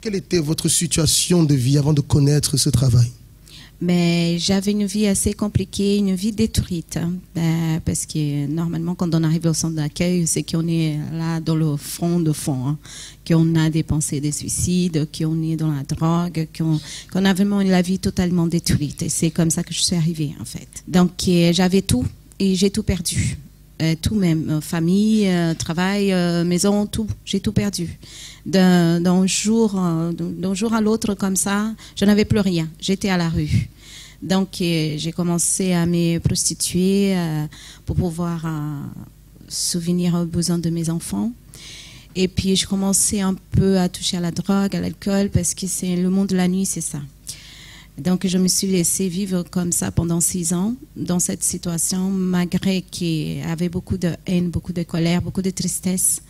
Quelle était votre situation de vie avant de connaître ce travail? Mais j'avais une vie assez compliquée, une vie détruite. Parce que normalement, quand on arrive au centre d'accueil, c'est qu'on est là dans le fond de fond. Hein, qu'on a des pensées de suicide, qu'on est dans la drogue, qu'on a vraiment la vie totalement détruite. Et c'est comme ça que je suis arrivée, en fait. Donc, j'avais tout et j'ai tout perdu. Tout même, famille, travail, maison, tout. J'ai tout perdu. D'un jour à l'autre comme ça, je n'avais plus rien. J'étais à la rue. Donc j'ai commencé à me prostituer pour pouvoir souvenir aux besoins de mes enfants. Et puis je commençais un peu à toucher à la drogue, à l'alcool, parce que c'est le monde de la nuit, c'est ça. Donc je me suis laissée vivre comme ça pendant 6 ans, dans cette situation, malgré qu'il y avait beaucoup de haine, beaucoup de colère, beaucoup de tristesse,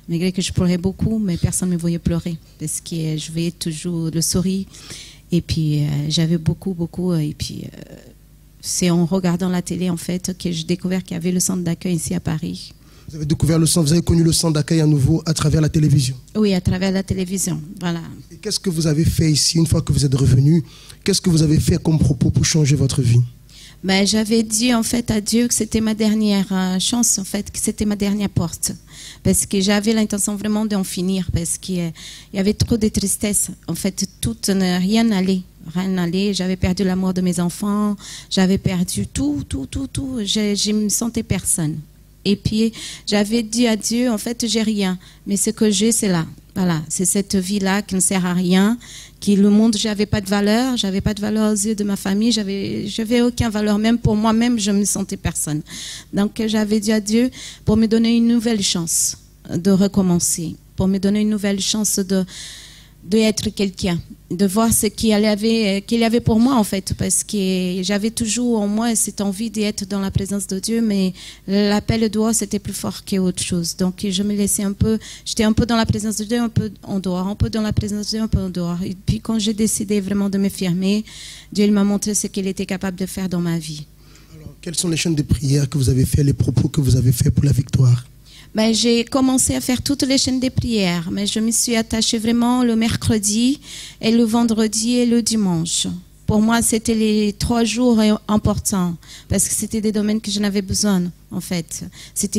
malgré que je pleurais beaucoup, mais personne ne me voyait pleurer, parce que je voyais toujours le sourire, et puis j'avais beaucoup, et puis c'est en regardant la télé, en fait, que j'ai découvert qu'il y avait le centre d'accueil ici à Paris. Vous avez découvert le centre, vous avez connu le centre d'accueil à nouveau à travers la télévision? Oui, à travers la télévision, voilà. Et qu'est-ce que vous avez fait ici, une fois que vous êtes revenu? Qu'est-ce que vous avez fait comme propos pour changer votre vie? Ben, j'avais dit en fait à Dieu que c'était ma dernière chance, en fait, que c'était ma dernière porte. Parce que j'avais l'intention vraiment d'en finir, parce qu'il y avait trop de tristesse. En fait, rien n'allait. Rien n'allait. J'avais perdu l'amour de mes enfants, j'avais perdu tout. Je me sentais personne. Et puis, j'avais dit à Dieu, en fait, j'ai rien. Mais ce que j'ai, c'est là. Voilà, c'est cette vie-là qui ne sert à rien, qui le monde, j'avais pas de valeur aux yeux de ma famille, j'avais aucune valeur, même pour moi-même, je me sentais personne. Donc, j'avais dit à Dieu pour me donner une nouvelle chance de recommencer, pour me donner une nouvelle chance d'être quelqu'un, de voir ce qu'il y avait pour moi en fait, parce que j'avais toujours en moi cette envie d'être dans la présence de Dieu, mais l'appel de dehors c'était plus fort qu'autre chose. Donc je me laissais j'étais un peu dans la présence de Dieu, un peu en dehors, un peu dans la présence de Dieu, un peu en dehors. Et puis quand j'ai décidé vraiment de me fermer, Dieu il m'a montré ce qu'il était capable de faire dans ma vie. Alors, quelles sont les chaînes de prière que vous avez fait, les propos que vous avez fait pour la victoire? Ben, j'ai commencé à faire toutes les chaînes de prières, mais je me suis attachée vraiment le mercredi et le vendredi et le dimanche. Pour moi, c'était les 3 jours importants parce que c'était des domaines que je n'avais besoin, en fait.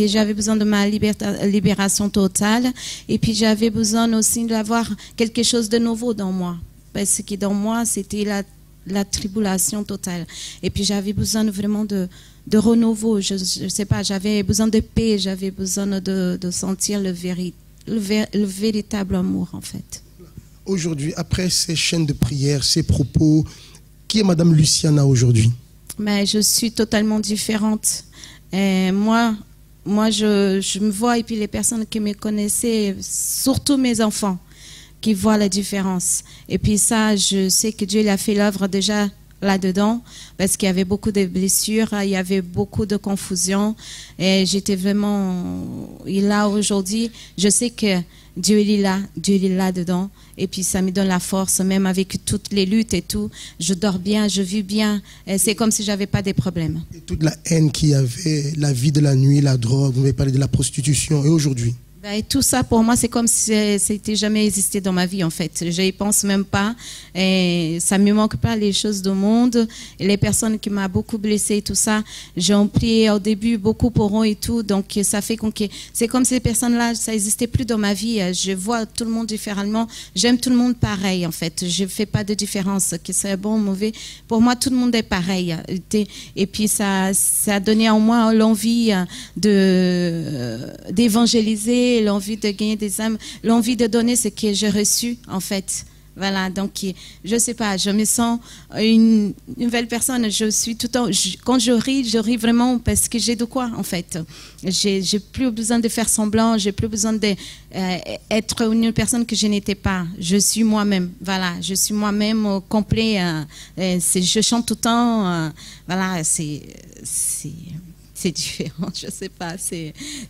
J'avais besoin de ma libération totale et puis j'avais besoin aussi d'avoir quelque chose de nouveau dans moi parce que dans moi, c'était la tribulation totale. Et puis j'avais besoin vraiment de renouveau, je sais pas, j'avais besoin de paix, j'avais besoin de sentir le véritable amour en fait. Aujourd'hui, après ces chaînes de prière, ces propos, qui est Madame Luciana aujourd'hui? Mais je suis totalement différente. Et moi je me vois et puis les personnes qui me connaissaient, surtout mes enfants, qui voient la différence. Et puis ça, je sais que Dieu il a fait l'œuvre déjà là-dedans, parce qu'il y avait beaucoup de blessures, il y avait beaucoup de confusion, et j'étais vraiment... Et là, aujourd'hui, je sais que Dieu il est là-dedans, et puis ça me donne la force, même avec toutes les luttes et tout, je dors bien, je vis bien, c'est comme si j'avais pas de problèmes. Et toute la haine qu'il y avait, la vie de la nuit, la drogue, vous m'avez parlé de la prostitution, et aujourd'hui? Et tout ça, pour moi, c'est comme si ça n'était jamais existé dans ma vie, en fait. Je n'y pense même pas. Et ça ne me manque pas les choses du monde. Et les personnes qui m'ont beaucoup blessée et tout ça, j'ai prié au début beaucoup pour eux et tout. Donc, ça fait que c'est comme si ces personnes-là, ça n'existait plus dans ma vie. Je vois tout le monde différemment. J'aime tout le monde pareil, en fait. Je ne fais pas de différence, que c'est bon ou mauvais. Pour moi, tout le monde est pareil. Et puis, ça a donné en moi l'envie d'évangéliser, l'envie de gagner des âmes, l'envie de donner ce que j'ai reçu en fait. Voilà, donc je sais pas, je me sens une nouvelle personne. Je suis tout le temps, quand je ris vraiment parce que j'ai de quoi en fait. J'ai plus besoin de faire semblant, j'ai plus besoin d'être une personne que je n'étais pas. Je suis moi-même, voilà, je suis moi-même au complet. Je chante tout le temps, voilà, c'est différent, je sais pas.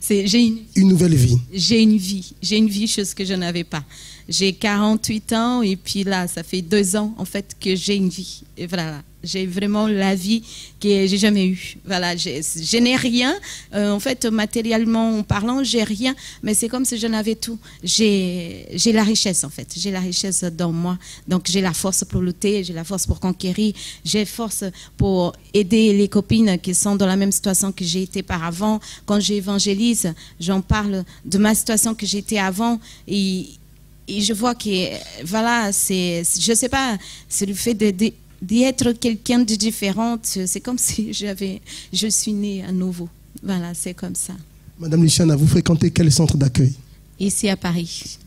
J'ai une nouvelle vie. J'ai une vie, chose que je n'avais pas. J'ai 48 ans et puis là, ça fait 2 ans en fait que j'ai une vie. Et voilà. J'ai vraiment la vie que j'ai jamais eue. Voilà, je n'ai rien. En fait, matériellement parlant, j'ai rien, mais c'est comme si j'en avais tout. J'ai la richesse, en fait. J'ai la richesse dans moi. Donc, j'ai la force pour lutter, j'ai la force pour conquérir, j'ai force pour aider les copines qui sont dans la même situation que j'ai été par avant. Quand j'évangélise, j'en parle de ma situation que j'étais avant et je vois que, voilà, je sais pas, c'est le fait d'être quelqu'un de différent. C'est comme si je suis née à nouveau. Voilà, c'est comme ça. Madame Luciana, vous fréquentez quel centre d'accueil? Ici à Paris.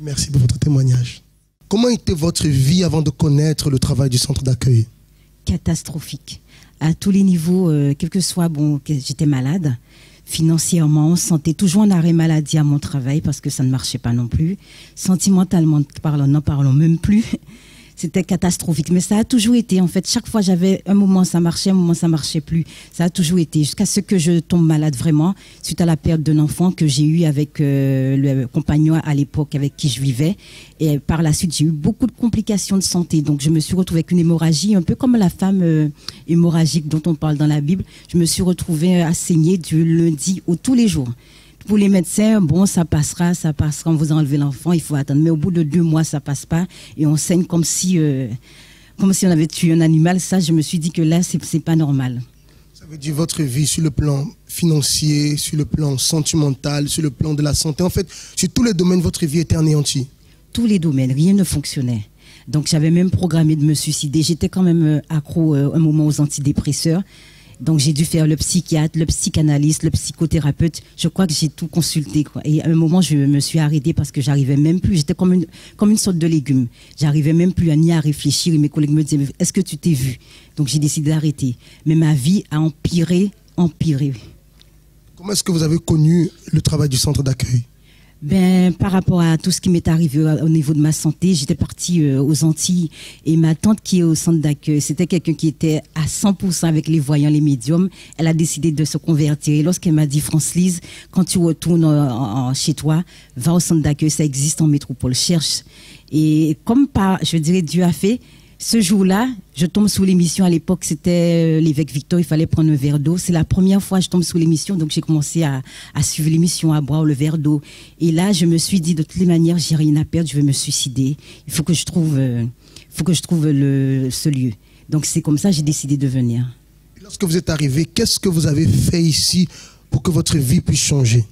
Merci pour votre témoignage. Comment était votre vie avant de connaître le travail du centre d'accueil? Catastrophique. À tous les niveaux, quel que soit, bon, j'étais malade. Financièrement, santé, toujours en arrêt maladie à mon travail parce que ça ne marchait pas non plus. Sentimentalement parlant, n'en parlons même plus. C'était catastrophique. Mais ça a toujours été, en fait, chaque fois j'avais un moment ça marchait, un moment ça marchait plus. Ça a toujours été, jusqu'à ce que je tombe malade vraiment, suite à la perte d'un enfant que j'ai eu avec le compagnon à l'époque avec qui je vivais. Et par la suite, j'ai eu beaucoup de complications de santé. Donc je me suis retrouvée avec une hémorragie, un peu comme la femme hémorragique dont on parle dans la Bible. Je me suis retrouvée à saigner du lundi au tous les jours. Pour les médecins, bon, ça passera, on vous a enlevé l'enfant, il faut attendre. Mais au bout de 2 mois, ça passe pas et on saigne comme si on avait tué un animal. Ça, je me suis dit que là, c'est pas normal. Ça veut dire votre vie sur le plan financier, sur le plan sentimental, sur le plan de la santé. En fait, sur tous les domaines, votre vie était anéantie. Tous les domaines, rien ne fonctionnait. Donc, j'avais même programmé de me suicider. J'étais quand même accro un moment aux antidépresseurs. Donc, j'ai dû faire le psychiatre, le psychanalyste, le psychothérapeute. Je crois que j'ai tout consulté, quoi. Et à un moment, je me suis arrêtée parce que j'arrivais même plus. J'étais comme une sorte de légume. J'arrivais même plus ni à réfléchir. Et mes collègues me disaient, est-ce que tu t'es vu? Donc, j'ai décidé d'arrêter. Mais ma vie a empiré. Comment est-ce que vous avez connu le travail du centre d'accueil? Ben, par rapport à tout ce qui m'est arrivé au niveau de ma santé, j'étais partie aux Antilles et ma tante qui est au centre d'accueil, c'était quelqu'un qui était à 100% avec les voyants, les médiums. Elle a décidé de se convertir. Et lorsqu'elle m'a dit, France-Lise, quand tu retournes chez toi, va au centre d'accueil, ça existe en métropole, cherche. Et comme je dirais, Dieu a fait, ce jour-là, je tombe sous l'émission. À l'époque, c'était l'évêque Victor, il fallait prendre un verre d'eau. C'est la première fois que je tombe sous l'émission, donc j'ai commencé à suivre l'émission, à boire le verre d'eau. Et là, je me suis dit, de toutes les manières, j'ai rien à perdre, je vais me suicider. Il faut que je trouve, ce lieu. Donc c'est comme ça que j'ai décidé de venir. Et lorsque vous êtes arrivé, qu'est-ce que vous avez fait ici pour que votre vie puisse changer?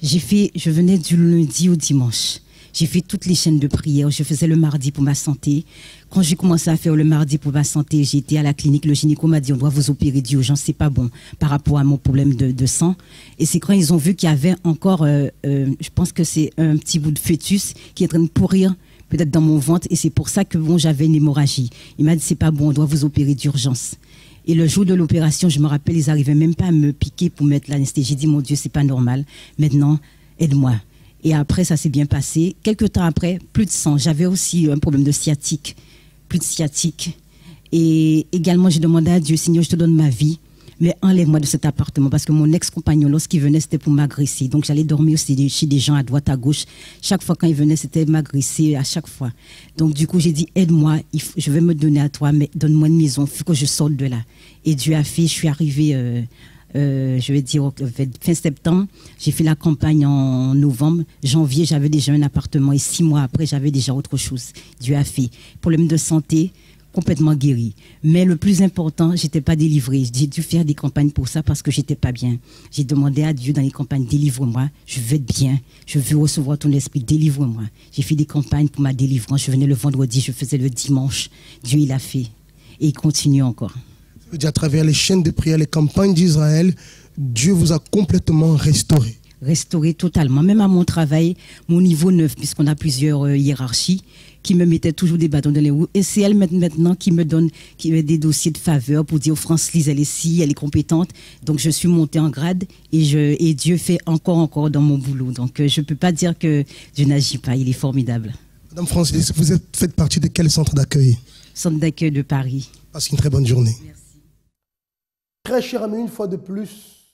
Je venais du lundi au dimanche. J'ai fait toutes les chaînes de prière. Je faisais le mardi pour ma santé. Quand j'ai commencé à faire le mardi pour ma santé, j'ai été à la clinique. Le gynéco m'a dit, on doit vous opérer d'urgence. C'est pas bon par rapport à mon problème de sang. Et c'est quand ils ont vu qu'il y avait encore, je pense que c'est un petit bout de fœtus qui est en train de pourrir peut-être dans mon ventre. Et c'est pour ça que bon, j'avais une hémorragie. Il m'a dit, c'est pas bon, on doit vous opérer d'urgence. Et le jour de l'opération, je me rappelle, ils n'arrivaient même pas à me piquer pour mettre l'anesthésie. J'ai dit, mon Dieu, c'est pas normal. Maintenant, aide-moi. Et après, ça s'est bien passé. Quelques temps après, plus de sang. J'avais aussi un problème de sciatique. Plus de sciatique. Et également, j'ai demandé à Dieu, Seigneur, je te donne ma vie, mais enlève-moi de cet appartement. Parce que mon ex-compagnon, lorsqu'il venait, c'était pour m'agresser. Donc, j'allais dormir chez des gens à droite, à gauche. Chaque fois quand il venait, c'était m'agresser à chaque fois. Donc, du coup, j'ai dit, aide-moi, je vais me donner à toi, mais donne-moi une maison, il faut que je sorte de là. Et Dieu a fait, je suis arrivée... je vais dire fin septembre, j'ai fait la campagne en novembre, janvier j'avais déjà un appartement et 6 mois après j'avais déjà autre chose. Dieu a fait. Problème de santé, complètement guéri. Mais le plus important, j'étais pas délivrée. J'ai dû faire des campagnes pour ça parce que j'étais pas bien. J'ai demandé à Dieu dans les campagnes, délivre-moi, je veux être bien, je veux recevoir ton esprit, délivre-moi. J'ai fait des campagnes pour ma délivrance, je venais le vendredi, je faisais le dimanche. Dieu il a fait et il continue encore. À travers les chaînes de prière, les campagnes d'Israël, Dieu vous a complètement restauré. Restauré totalement. Même à mon travail, mon niveau 9, puisqu'on a plusieurs hiérarchies, qui me mettaient toujours des bâtons dans les roues. Et c'est elle maintenant qui me donne des dossiers de faveur pour dire, France-Lise, elle est ci, elle est compétente. Donc je suis montée en grade et Dieu fait encore dans mon boulot. Donc je ne peux pas dire que Dieu n'agit pas, il est formidable. Madame France-Lise, vous faites partie de quel centre d'accueil? Centre d'accueil de Paris. Passez une très bonne journée. Merci. Très chers amis, une fois de plus,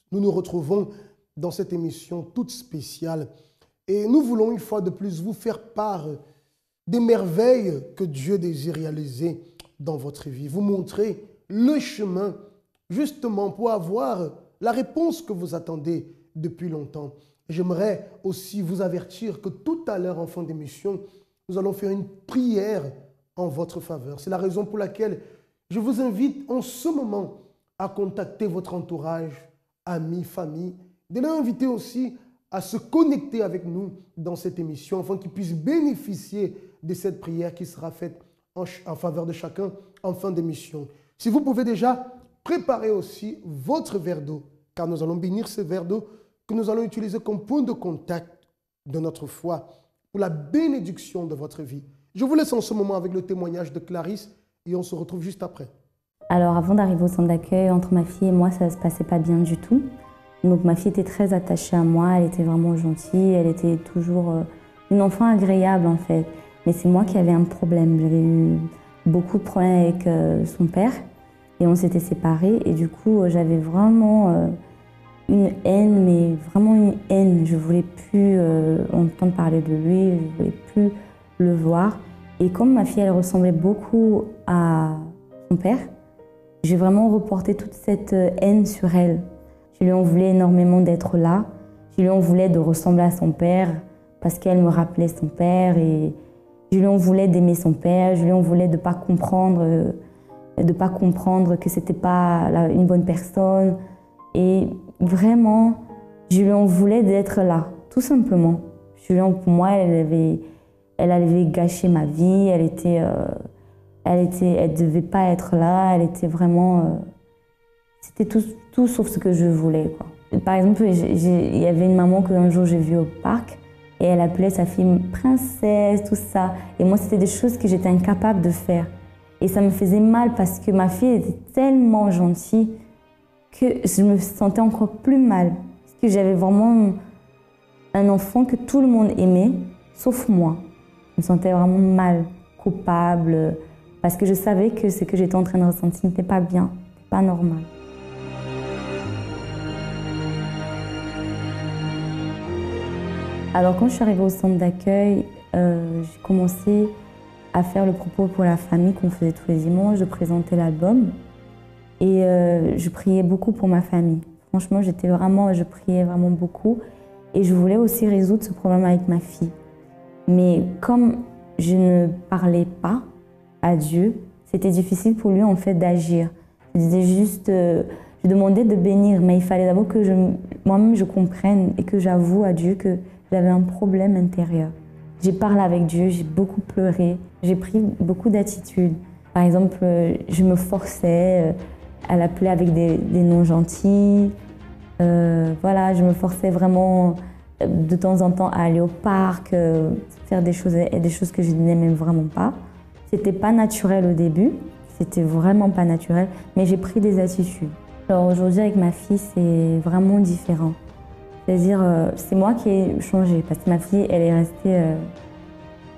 nous nous retrouvons dans cette émission toute spéciale. Et nous voulons une fois de plus vous faire part des merveilles que Dieu désire réaliser dans votre vie, vous montrer le chemin justement pour avoir la réponse que vous attendez depuis longtemps. J'aimerais aussi vous avertir que tout à l'heure en fin d'émission, nous allons faire une prière en votre faveur. C'est la raison pour laquelle je vous invite en ce moment à contacter votre entourage, amis, famille, de les inviter aussi à se connecter avec nous dans cette émission afin qu'ils puissent bénéficier de cette prière qui sera faite en faveur de chacun en fin d'émission. Si vous pouvez déjà préparer aussi votre verre d'eau, car nous allons bénir ce verre d'eau que nous allons utiliser comme point de contact de notre foi pour la bénédiction de votre vie. Je vous laisse en ce moment avec le témoignage de Clarisse et on se retrouve juste après. Alors avant d'arriver au centre d'accueil, entre ma fille et moi, ça ne se passait pas bien du tout. Donc ma fille était très attachée à moi, elle était vraiment gentille, elle était toujours une enfant agréable en fait. Mais c'est moi qui avais un problème, j'avais eu beaucoup de problèmes avec son père et on s'était séparés et du coup j'avais vraiment une haine, mais vraiment une haine. Je ne voulais plus entendre parler de lui, je ne voulais plus le voir. Et comme ma fille elle ressemblait beaucoup à son père, j'ai vraiment reporté toute cette haine sur elle. Je lui en voulais énormément d'être là. Je lui en voulais de ressembler à son père parce qu'elle me rappelait son père. Et je lui en voulais d'aimer son père. Je lui en voulais de ne pas comprendre que ce n'était pas une bonne personne. Et vraiment, je lui en voulais d'être là, tout simplement. Pour moi, elle avait gâché ma vie. Elle devait pas être là. Elle était vraiment... C'était tout sauf ce que je voulais, quoi. Par exemple, il y avait une maman qu'un jour j'ai vue au parc et elle appelait sa fille princesse, tout ça. Et moi, c'était des choses que j'étais incapable de faire. Et ça me faisait mal parce que ma fille était tellement gentille que je me sentais encore plus mal. Parce que j'avais vraiment un enfant que tout le monde aimait, sauf moi. Je me sentais vraiment mal, coupable, parce que je savais que ce que j'étais en train de ressentir n'était pas bien, pas normal. Alors quand je suis arrivée au centre d'accueil, j'ai commencé à faire le propos pour la famille qu'on faisait tous les dimanches, de présenter l'album. Et je priais beaucoup pour ma famille. Franchement, je priais vraiment beaucoup. Et je voulais aussi résoudre ce problème avec ma fille. Mais comme je ne parlais pas à Dieu, c'était difficile pour lui en fait d'agir. Je disais juste, je demandais de bénir, mais il fallait d'abord que moi-même je comprenne et que j'avoue à Dieu que j'avais un problème intérieur. J'ai parlé avec Dieu, j'ai beaucoup pleuré, j'ai pris beaucoup d'attitudes. Par exemple, je me forçais à l'appeler avec des noms gentils. Voilà, je me forçais vraiment de temps en temps à aller au parc, faire des choses que je n'aimais vraiment pas. C'était pas naturel au début, c'était vraiment pas naturel, mais j'ai pris des attitudes. Alors aujourd'hui avec ma fille, c'est vraiment différent. C'est-à-dire, c'est moi qui ai changé, parce que ma fille, elle est restée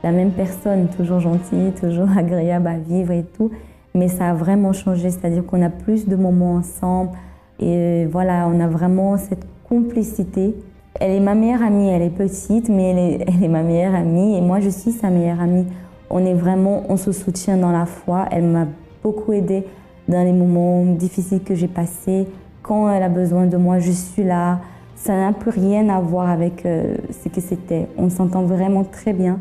la même personne, toujours gentille, toujours agréable à vivre et tout. Mais ça a vraiment changé, c'est-à-dire qu'on a plus de moments ensemble. Et voilà, on a vraiment cette complicité. Elle est ma meilleure amie, elle est petite, mais elle est ma meilleure amie. Et moi, je suis sa meilleure amie. On se soutient dans la foi. Elle m'a beaucoup aidée dans les moments difficiles que j'ai passés. Quand elle a besoin de moi, je suis là. Ça n'a plus rien à voir avec ce que c'était. On s'entend vraiment très bien.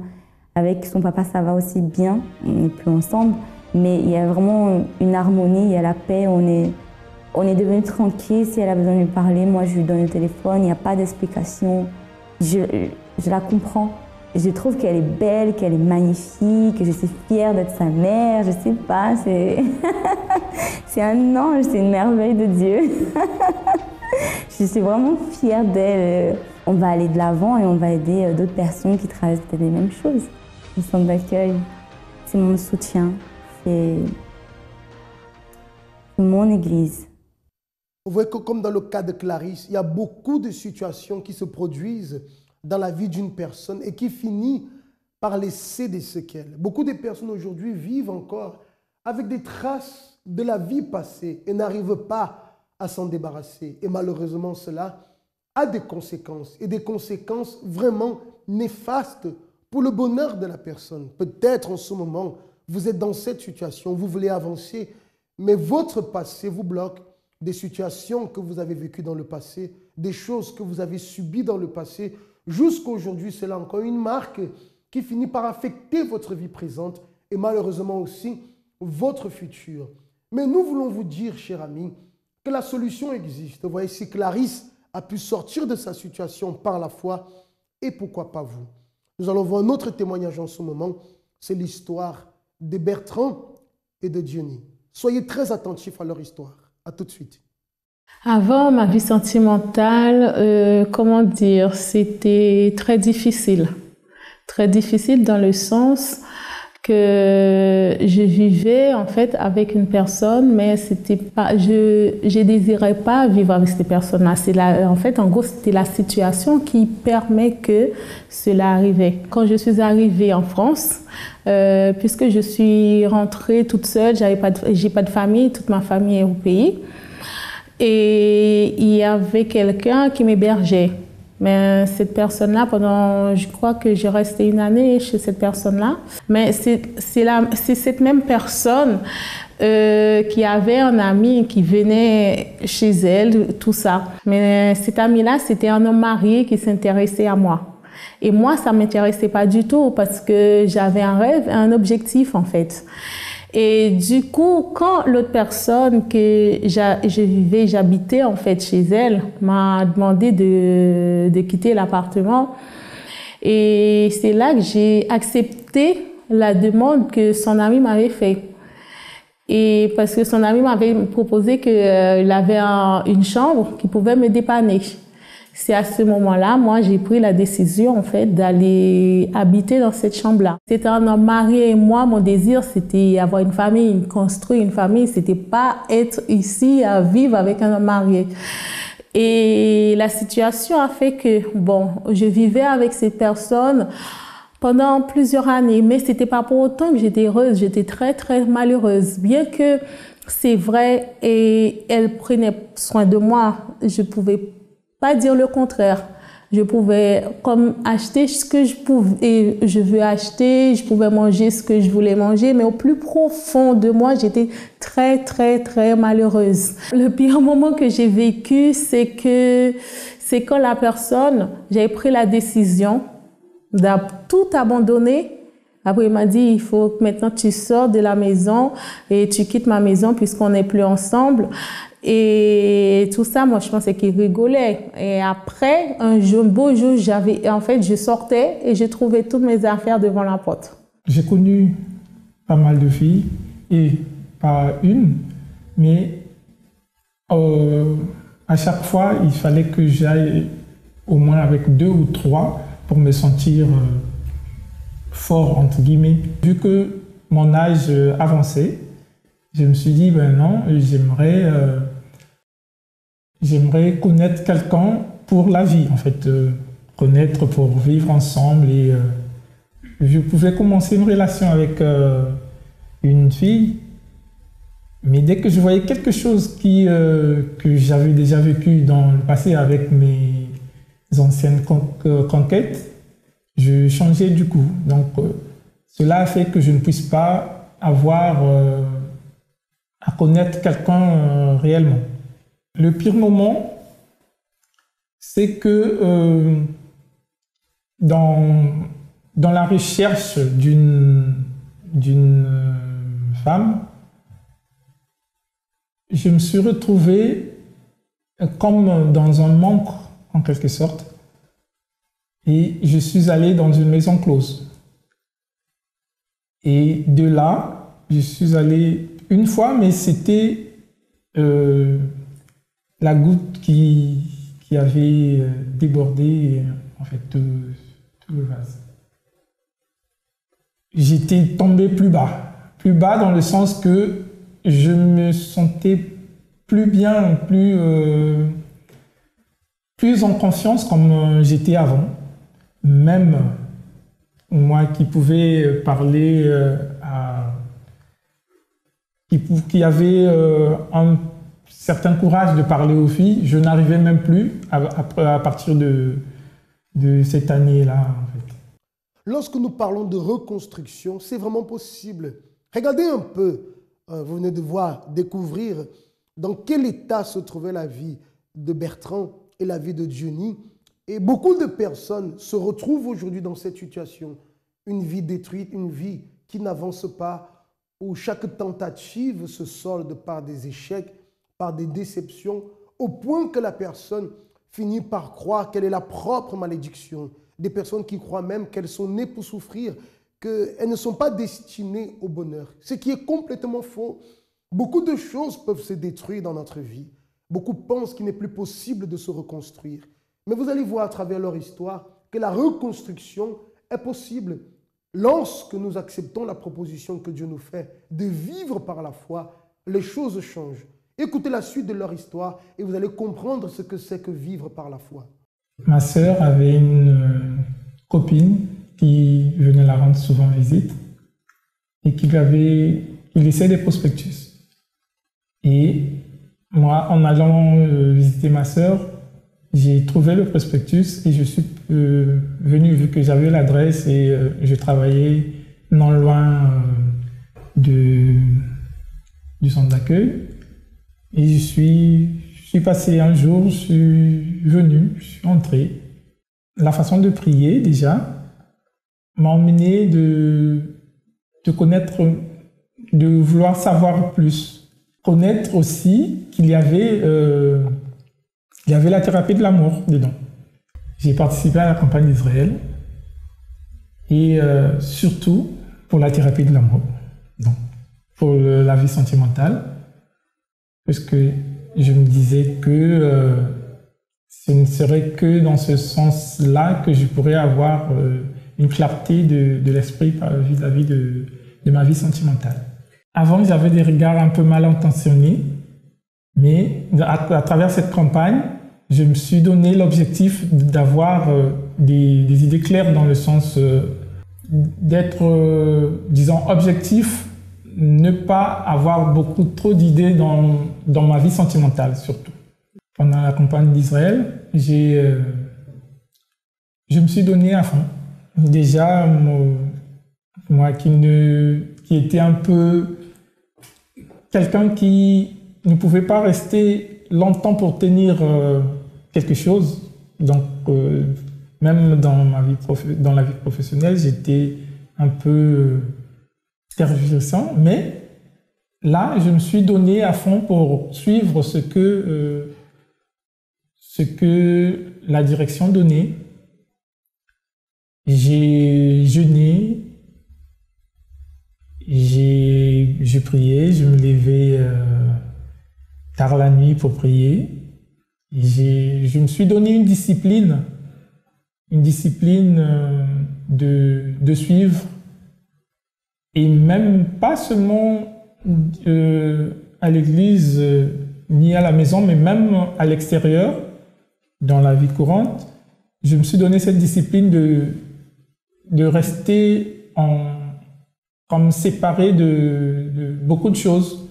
Avec son papa, ça va aussi bien. On n'est plus ensemble. Mais il y a vraiment une harmonie, il y a la paix. On est devenus tranquilles. Si elle a besoin de lui parler, moi, je lui donne le téléphone. Il n'y a pas d'explication. Je la comprends. Je trouve qu'elle est belle, qu'elle est magnifique, que je suis fière d'être sa mère. Je sais pas, c'est un ange, c'est une merveille de Dieu. Je suis vraiment fière d'elle. On va aller de l'avant et on va aider d'autres personnes qui traversent peut-être les mêmes choses. Le centre d'accueil, c'est mon soutien, c'est mon église. Vous voyez que comme dans le cas de Clarisse, il y a beaucoup de situations qui se produisent dans la vie d'une personne et qui finissent par laisser des séquelles. Beaucoup de personnes aujourd'hui vivent encore avec des traces de la vie passée et n'arrivent pas à s'en débarrasser. Et malheureusement, cela a des conséquences, et des conséquences vraiment néfastes pour le bonheur de la personne. Peut-être en ce moment, vous êtes dans cette situation, vous voulez avancer, mais votre passé vous bloque, des situations que vous avez vécues dans le passé, des choses que vous avez subies dans le passé, jusqu'à aujourd'hui, c'est là encore une marque qui finit par affecter votre vie présente et malheureusement aussi votre futur. Mais nous voulons vous dire, chers amis, que la solution existe. Vous voyez, si Clarisse a pu sortir de sa situation par la foi, et pourquoi pas vous? Nous allons voir un autre témoignage en ce moment, c'est l'histoire de Bertrand et de Diony. Soyez très attentifs à leur histoire. À tout de suite. Avant, ma vie sentimentale, comment dire, c'était très difficile. Très difficile dans le sens que je vivais en fait avec une personne, mais c'était pas, je désirais pas vivre avec cette personne-là. C'est là, en fait, en gros, c'était la situation qui permet que cela arrivait. Quand je suis arrivée en France, puisque je suis rentrée toute seule, j'ai pas de famille, toute ma famille est au pays, et il y avait quelqu'un qui m'hébergeait. Mais cette personne-là, je crois que j'ai resté une année chez cette personne-là. Mais c'est cette même personne qui avait un ami qui venait chez elle, tout ça. Mais cet ami-là, c'était un homme marié qui s'intéressait à moi. Et moi, ça ne m'intéressait pas du tout parce que j'avais un rêve, un objectif en fait. Et du coup, quand l'autre personne que j'habitais en fait chez elle, m'a demandé de quitter l'appartement, et c'est là que j'ai accepté la demande que son ami m'avait faite. Et parce que son ami m'avait proposé qu'il avait une chambre qui pouvait me dépanner. C'est à ce moment-là, moi, j'ai pris la décision, en fait, d'aller habiter dans cette chambre-là. C'était un homme marié et moi, mon désir, c'était avoir une famille, construire une famille. C'était pas être ici à vivre avec un homme marié. Et la situation a fait que, bon, je vivais avec cette personne pendant plusieurs années, mais c'était pas pour autant que j'étais heureuse. J'étais très, très malheureuse. Bien que c'est vrai et elle prenait soin de moi, je pouvais pas dire le contraire. Je pouvais comme acheter ce que je pouvais, je veux acheter, je pouvais manger ce que je voulais manger, mais au plus profond de moi, j'étais très, très, très malheureuse. Le pire moment que j'ai vécu, c'est quand la personne, j'avais pris la décision de tout abandonner. Après, il m'a dit, il faut que maintenant tu sors de la maison et tu quittes ma maison puisqu'on n'est plus ensemble. Et tout ça, moi, je pensais qu'il rigolait. Et après, un beau jour, je sortais et j'ai trouvé toutes mes affaires devant la porte. J'ai connu pas mal de filles, et pas une, mais à chaque fois, il fallait que j'aille au moins avec 2 ou 3 pour me sentir fort, entre guillemets. Vu que mon âge avançait, je me suis dit, ben non, j'aimerais connaître quelqu'un pour la vie, en fait, connaître pour vivre ensemble. Et je pouvais commencer une relation avec une fille, mais dès que je voyais quelque chose que j'avais déjà vécu dans le passé avec mes anciennes conquêtes, je changeais du coup. Donc, cela a fait que je ne puisse pas avoir à connaître quelqu'un réellement. Le pire moment, c'est que dans la recherche d'une femme, je me suis retrouvé comme dans un manque, en quelque sorte, et je suis allé dans une maison close. Et de là, je suis allé une fois, mais c'était la goutte qui avait débordé en fait tout le vase. J'étais tombé plus bas dans le sens que je me sentais plus bien, plus en confiance comme j'étais avant. Même moi qui pouvais parler qui avait un certain courage de parler aux filles, je n'arrivais même plus à partir de cette année-là. En fait. Lorsque nous parlons de reconstruction, c'est vraiment possible. Regardez un peu, vous venez de voir, découvrir dans quel état se trouvait la vie de Bertrand et la vie de Johnny. Et beaucoup de personnes se retrouvent aujourd'hui dans cette situation. Une vie détruite, une vie qui n'avance pas, où chaque tentative se solde par des échecs, par des déceptions, au point que la personne finit par croire qu'elle est la propre malédiction. Des personnes qui croient même qu'elles sont nées pour souffrir, qu'elles ne sont pas destinées au bonheur. Ce qui est complètement faux. Beaucoup de choses peuvent se détruire dans notre vie. Beaucoup pensent qu'il n'est plus possible de se reconstruire. Mais vous allez voir à travers leur histoire que la reconstruction est possible lorsque nous acceptons la proposition que Dieu nous fait de vivre par la foi. Les choses changent. Écoutez la suite de leur histoire et vous allez comprendre ce que c'est que vivre par la foi. Ma sœur avait une copine qui venait la rendre souvent visite et qui laissait des prospectus. Et moi, en allant visiter ma sœur, j'ai trouvé le prospectus et je suis venu, vu que j'avais l'adresse et je travaillais non loin du centre d'accueil. Et je suis passé un jour, je suis venu, je suis entré. La façon de prier, déjà, m'a emmené de connaître, de vouloir savoir plus. Connaître aussi qu'il y avait la thérapie de l'amour dedans. J'ai participé à la campagne d'Israël et surtout pour la thérapie de l'amour, donc pour la vie sentimentale, parce que je me disais que ce ne serait que dans ce sens-là que je pourrais avoir une clarté de l'esprit vis-à-vis de ma vie sentimentale. Avant, j'avais des regards un peu mal intentionnés, mais à travers cette campagne, je me suis donné l'objectif d'avoir des idées claires dans le sens d'être, disons, objectif, ne pas avoir trop d'idées dans ma vie sentimentale, surtout. Pendant la campagne d'Israël, je me suis donné à fond. Déjà, moi qui était un peu quelqu'un qui ne pouvait pas rester longtemps pour tenir quelque chose. Donc, même dans la vie professionnelle, j'étais un peu tergiversant. Mais là, je me suis donné à fond pour suivre ce que la direction donnait. J'ai jeûné. Je priais, je me levais tard la nuit pour prier. Je me suis donné une discipline de suivre, et même pas seulement à l'église ni à la maison, mais même à l'extérieur, dans la vie courante. Je me suis donné cette discipline de rester comme séparé de beaucoup de choses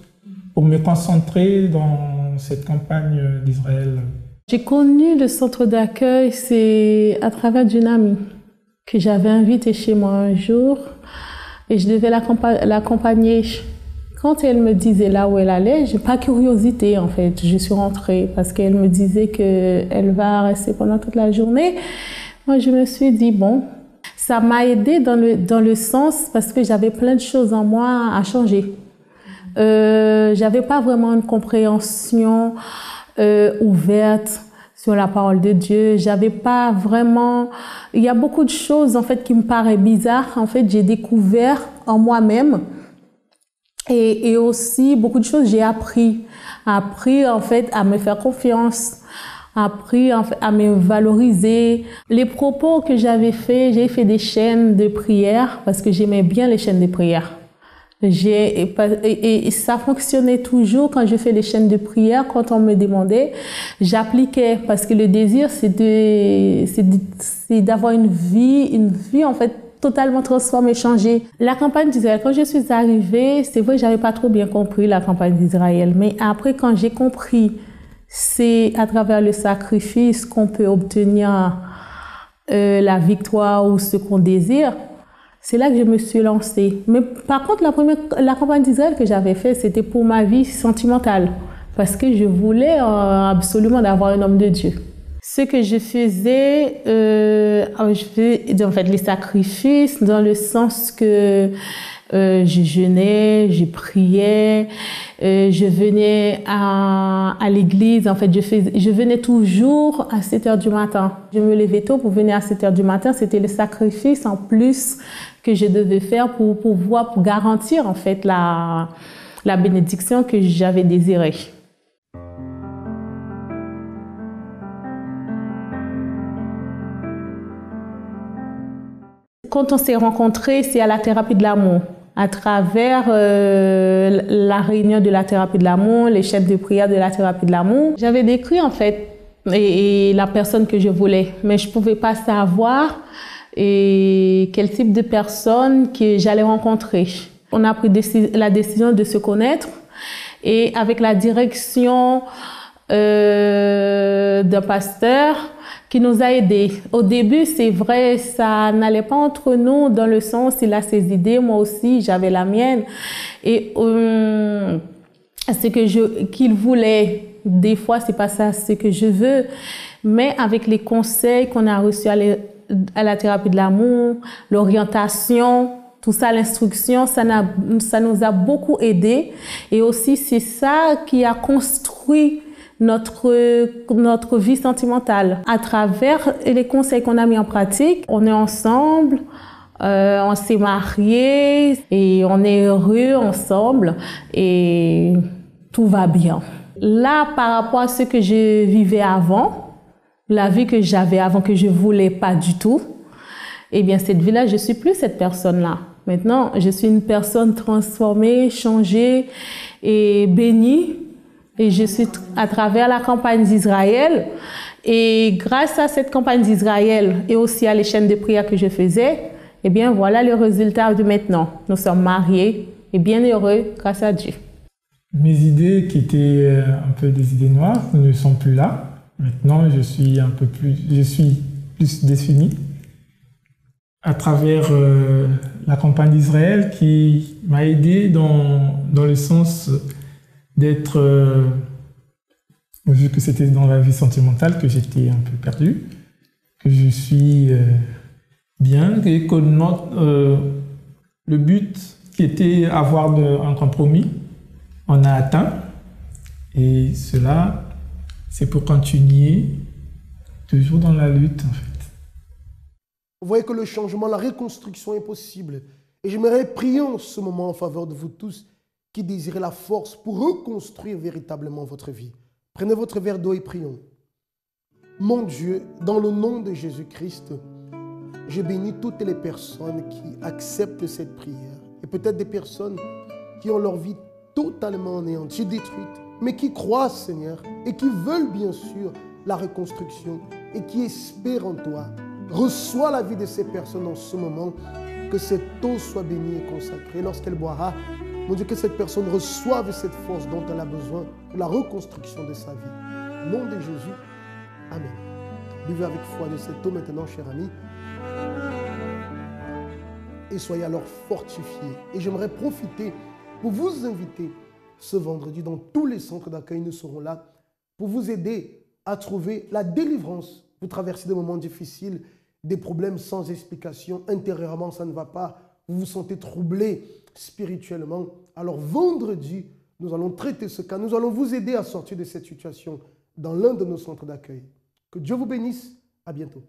pour me concentrer dans cette campagne d'Israël. J'ai connu le centre d'accueil, c'est à travers d'une amie que j'avais invitée chez moi un jour et je devais l'accompagner. Quand elle me disait là où elle allait, j'ai pas curiosité en fait. Je suis rentrée parce qu'elle me disait qu'elle va rester pendant toute la journée. Moi, je me suis dit bon. Ça m'a aidé dans le sens parce que j'avais plein de choses en moi à changer. J'avais pas vraiment une compréhension ouverte sur la parole de Dieu. J'avais pas vraiment. Il y a beaucoup de choses en fait qui me paraissent bizarres. En fait, j'ai découvert en moi-même et aussi beaucoup de choses j'ai appris en fait à me faire confiance. Appris à me valoriser. Les propos que j'ai fait des chaînes de prière parce que j'aimais bien les chaînes de prière. Et ça fonctionnait toujours quand je fais les chaînes de prière. Quand on me demandait, j'appliquais parce que le désir, c'est d'avoir une vie en fait totalement transformée, changée. La campagne d'Israël, quand je suis arrivée, c'est vrai que j'avais pas trop bien compris la campagne d'Israël, mais après quand j'ai compris, c'est à travers le sacrifice qu'on peut obtenir la victoire ou ce qu'on désire. C'est là que je me suis lancée. Mais par contre, la campagne d'Israël que j'avais faite, c'était pour ma vie sentimentale. Parce que je voulais absolument avoir un homme de Dieu. Ce que je faisais, je faisais en fait les sacrifices dans le sens que je jeûnais, je priais, je venais à l'église. En fait, je venais toujours à 7 heures du matin. Je me levais tôt pour venir à 7 heures du matin. C'était le sacrifice en plus que je devais faire pour garantir en fait la bénédiction que j'avais désirée. Quand on s'est rencontrés, c'est à la thérapie de l'amour, à travers la réunion de la thérapie de l'amour, les chaînes de prière de la thérapie de l'amour. J'avais décrit en fait et la personne que je voulais, mais je ne pouvais pas savoir quel type de personne que j'allais rencontrer. On a pris la décision de se connaître et avec la direction d'un pasteur qui nous a aidés. Au début, c'est vrai, ça n'allait pas entre nous dans le sens, il a ses idées, moi aussi, j'avais la mienne. Et ce qu'il voulait, des fois, c'est pas ça ce que je veux. Mais avec les conseils qu'on a reçus à la thérapie de l'amour, l'orientation, tout ça, l'instruction, ça nous a beaucoup aidés. Et aussi, c'est ça qui a construit notre vie sentimentale. À travers les conseils qu'on a mis en pratique, on est ensemble, on s'est mariés et on est heureux ensemble et tout va bien. Là, par rapport à ce que je vivais avant, la vie que j'avais avant que je voulais pas du tout, eh bien cette vie-là, je suis plus cette personne-là. Maintenant, je suis une personne transformée, changée et bénie. Et je suis à travers la campagne d'Israël. Et grâce à cette campagne d'Israël et aussi à les chaînes de prière que je faisais, eh bien, voilà le résultat de maintenant. Nous sommes mariés et bien heureux grâce à Dieu. Mes idées qui étaient un peu des idées noires ne sont plus là. Maintenant, je suis plus défini à travers la campagne d'Israël qui m'a aidé dans le sens d'être, vu que c'était dans la vie sentimentale que j'étais un peu perdu, que je suis bien, et que le but qui était avoir un compromis, on a atteint. Et cela, c'est pour continuer toujours dans la lutte, en fait. Vous voyez que le changement, la reconstruction est possible. Et j'aimerais prier en ce moment en faveur de vous tous qui désirez la force pour reconstruire véritablement votre vie. Prenez votre verre d'eau et prions. Mon Dieu, dans le nom de Jésus-Christ, je bénis toutes les personnes qui acceptent cette prière. Et peut-être des personnes qui ont leur vie totalement anéantie, détruite, mais qui croient, Seigneur, et qui veulent bien sûr la reconstruction et qui espèrent en toi. Reçois la vie de ces personnes en ce moment, que cette eau soit bénie et consacrée. Lorsqu'elle boira, mon Dieu, que cette personne reçoive cette force dont elle a besoin pour la reconstruction de sa vie. Au nom de Jésus, Amen. Buvez avec foi de cette eau maintenant, cher ami. Et soyez alors fortifiés. Et j'aimerais profiter pour vous inviter ce vendredi dans tous les centres d'accueil. Nous serons là pour vous aider à trouver la délivrance. Vous traversez des moments difficiles, des problèmes sans explication. Intérieurement, ça ne va pas. Vous vous sentez troublé spirituellement. Alors vendredi, nous allons traiter ce cas. Nous allons vous aider à sortir de cette situation dans l'un de nos centres d'accueil. Que Dieu vous bénisse. À bientôt.